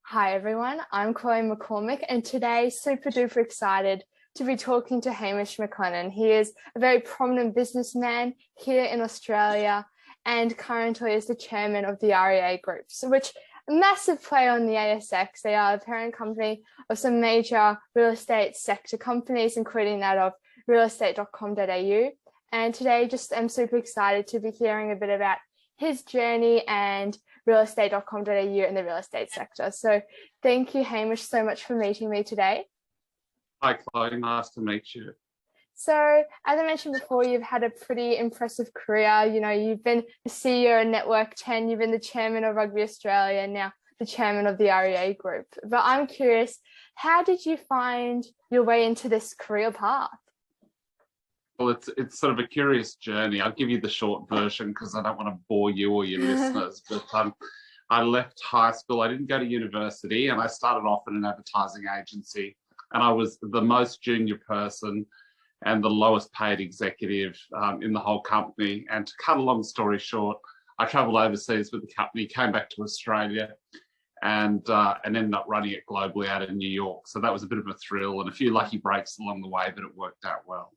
Hi everyone, I'm Chloe McCormick and today super duper excited to be talking to Hamish McLennan. He is a very prominent businessman here in Australia and currently is the chairman of the REA Group, which a massive player on the ASX. They are the parent company of some major real estate sector companies, including that of realestate.com.au. And today I'm super excited to be hearing a bit about his journey and realestate.com.au in the real estate sector. So thank you, Hamish, so much for meeting me today. Hi, Chloe. Nice to meet you. So as I mentioned before, you've had a pretty impressive career. You know, you've been the CEO of Network 10, you've been the chairman of Rugby Australia, and now the chairman of the REA Group. But I'm curious, how did you find your way into this career path? Well, it's sort of a curious journey. I'll give you the short version because I don't want to bore you or your listeners. But I left high school. I didn't go to university, and I started off in an advertising agency. And I was the most junior person and the lowest paid executive in the whole company. And to cut a long story short, I travelled overseas with the company, came back to Australia, and ended up running it globally out of New York. So that was a bit of a thrill and a few lucky breaks along the way, but it worked out well.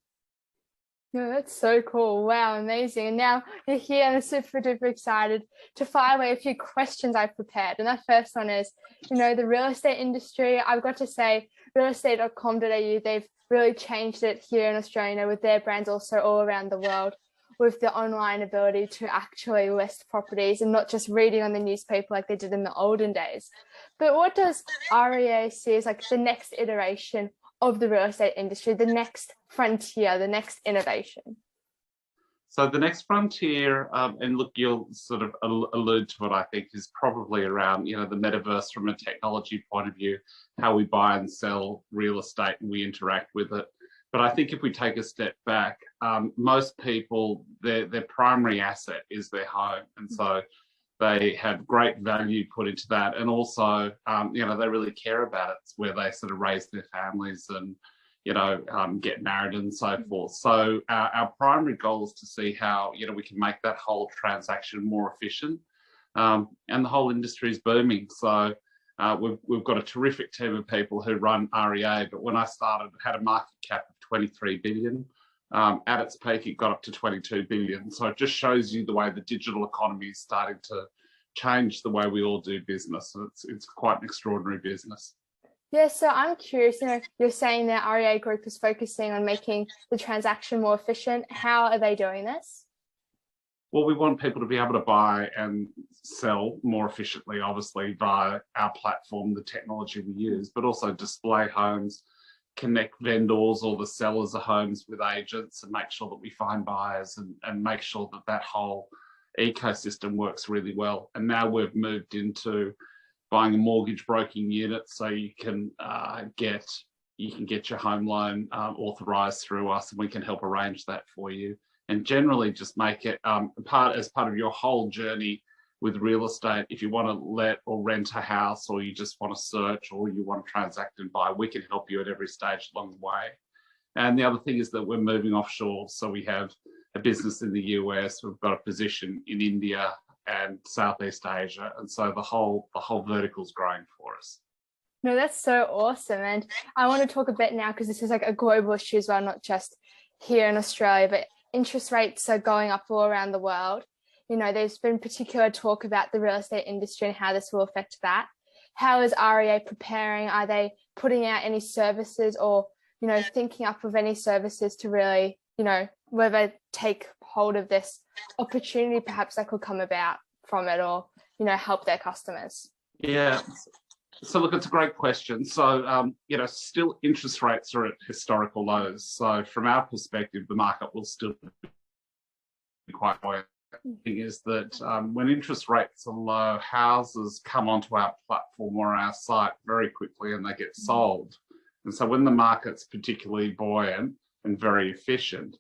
Yeah, that's so cool. Wow, amazing. And now you're here and I'm super duper excited to fire away a few questions I've prepared. And that first one is, you know, the real estate industry. I've got to say, realestate.com.au, they've really changed it here in Australia with their brands also all around the world, with the online ability to actually list properties and not just reading on the newspaper like they did in the olden days. But what does REA see as like the next iteration of the real estate industry, the next frontier, the next innovation? So the next frontier, and look, you'll sort of allude to it, I think, is probably around, you know, the metaverse from a technology point of view, how we buy and sell real estate and we interact with it. But I think if we take a step back, most people, their primary asset is their home. And so they have great value put into that. And also, you know, they really care about it. It's where they sort of raise their families and, you know, get married and so forth. So our primary goal is to see how, you know, we can make that whole transaction more efficient. And the whole industry is booming. So we've got a terrific team of people who run REA. But when I started, it had a market cap of 23 billion. At its peak, it got up to 22 billion. So it just shows you the way the digital economy is starting to change the way we all do business. So it's quite an extraordinary business. Yeah, so I'm curious, you know, you're saying that REA Group is focusing on making the transaction more efficient. How are they doing this? Well, we want people to be able to buy and sell more efficiently, obviously, via our platform, the technology we use, but also display homes, connect vendors or the sellers of homes with agents and make sure that we find buyers and make sure that that whole ecosystem works really well. And now we've moved into buying a mortgage broking unit so you can get your home loan authorised through us, and we can help arrange that for you. And generally just make it as part of your whole journey with real estate. If you want to let or rent a house, or you just want to search, or you want to transact and buy, we can help you at every stage along the way. And the other thing is that we're moving offshore. So we have a business in the US, we've got a position in India and Southeast Asia. And so the whole vertical is growing for us. No, that's so awesome. And I want to talk a bit now, because this is like a global issue as well, not just here in Australia, but interest rates are going up all around the world. You know, there's been particular talk about the real estate industry and how this will affect that. How is REA preparing? Are they putting out any services or, you know, thinking up of any services to really, you know, whether take hold of this opportunity perhaps that could come about from it, or, you know, help their customers? Yeah. So look, it's a great question. So, you know, still interest rates are at historical lows. So from our perspective, the market will still be quite buoyant. The thing is that when interest rates are low, houses come onto our platform or our site very quickly and they get sold. And so when the market's particularly buoyant and very efficient,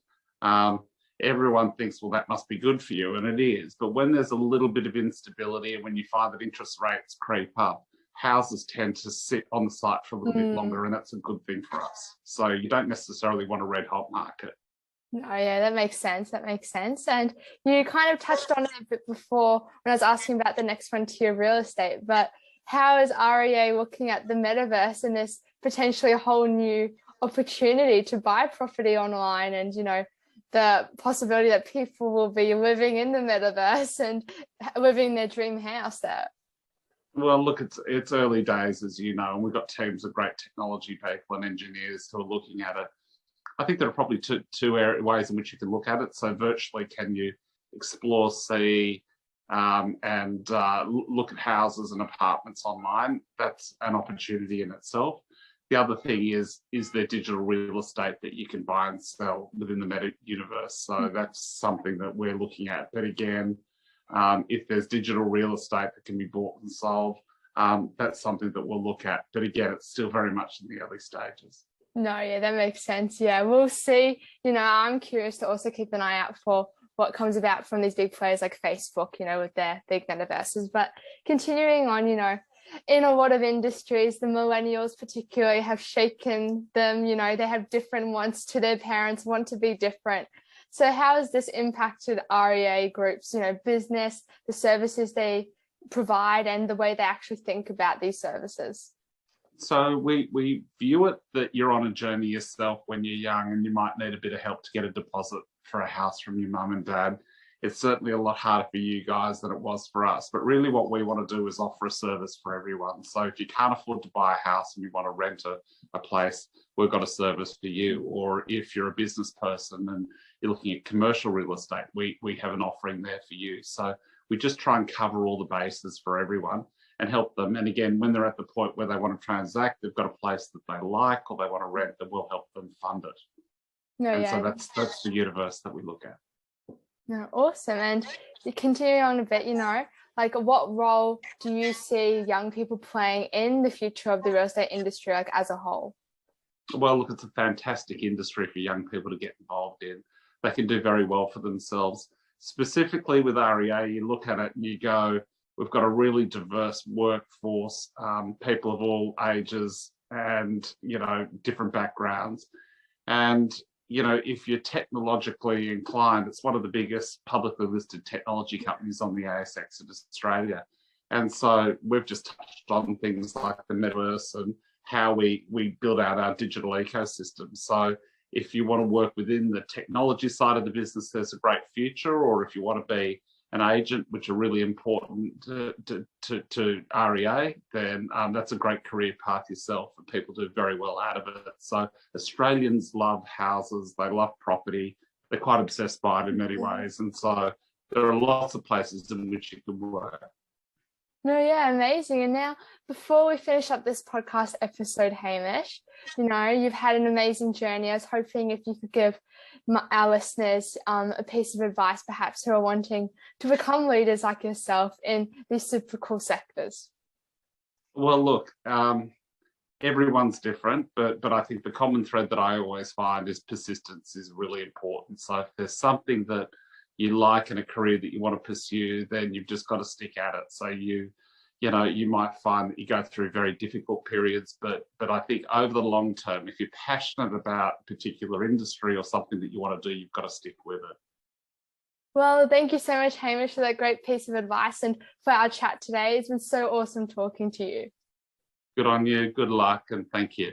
everyone thinks, well, that must be good for you, and it is. But when there's a little bit of instability and when you find that interest rates creep up, houses tend to sit on the site for a little bit longer, and that's a good thing for us. So you don't necessarily want a red hot market. No, yeah, that makes sense. That makes sense. And you kind of touched on it a bit before when I was asking about the next frontier of real estate, but how is REA looking at the metaverse and this potentially a whole new opportunity to buy property online, and the possibility that people will be living in the metaverse and living their dream house there? Well, look, it's early days, as you know, and we've got teams of great technology people and engineers who are looking at it. I think there are probably two ways in which you can look at it. So virtually, can you explore, see, and look at houses and apartments online? That's an opportunity in itself. The other thing is there digital real estate that you can buy and sell within the meta universe? So that's something that we're looking at. But again, if there's digital real estate that can be bought and sold, that's something that we'll look at. But again, it's still very much in the early stages. No, yeah, that makes sense. Yeah, we'll see. I'm curious to also keep an eye out for what comes about from these big players like Facebook, with their big metaverses. But continuing on, in a lot of industries, the millennials particularly have shaken them. They have different wants to their parents, want to be different. So how has this impacted REA Group's, business, the services they provide, and the way they actually think about these services? So we view it that you're on a journey yourself when you're young, and you might need a bit of help to get a deposit for a house from your mum and dad. It's certainly a lot harder for you guys than it was for us. But really what we want to do is offer a service for everyone. So if you can't afford to buy a house and you want to rent a place, we've got a service for you. Or if you're a business person and you're looking at commercial real estate, we have an offering there for you. So we just try and cover all the bases for everyone and help them. And again, when they're at the point where they want to transact, they've got a place that they like or they want to rent, then we'll help them fund it. So that's the universe that we look at. No, awesome. And continuing on a bit, what role do you see young people playing in the future of the real estate industry, as a whole? Well, look, it's a fantastic industry for young people to get involved in. They can do very well for themselves. Specifically with REA, you look at it and you go, we've got a really diverse workforce, people of all ages and, different backgrounds. And if you're technologically inclined, it's one of the biggest publicly listed technology companies on the ASX in Australia. And so we've just touched on things like the metaverse and how we build out our digital ecosystem. So if you want to work within the technology side of the business, there's a great future. Or if you want to be an agent, which are really important to REA, then that's a great career path yourself, and people do very well out of it. So Australians love houses, they love property, they're quite obsessed by it in many ways, and so there are lots of places in which you can work. No, yeah, amazing. And now, before we finish up this podcast episode, Hamish, you've had an amazing journey. I was hoping if you could give our listeners a piece of advice, perhaps, who are wanting to become leaders like yourself in these super cool sectors. Well, look, everyone's different, but I think the common thread that I always find is persistence is really important. So if there's something that you like in a career that you want to pursue, then you've just got to stick at it. So you might find that you go through very difficult periods, but I think over the long term, if you're passionate about a particular industry or something that you want to do, you've got to stick with it. Well, thank you so much, Hamish, for that great piece of advice and for our chat today. It's been so awesome talking to you. Good on you, good luck, and thank you.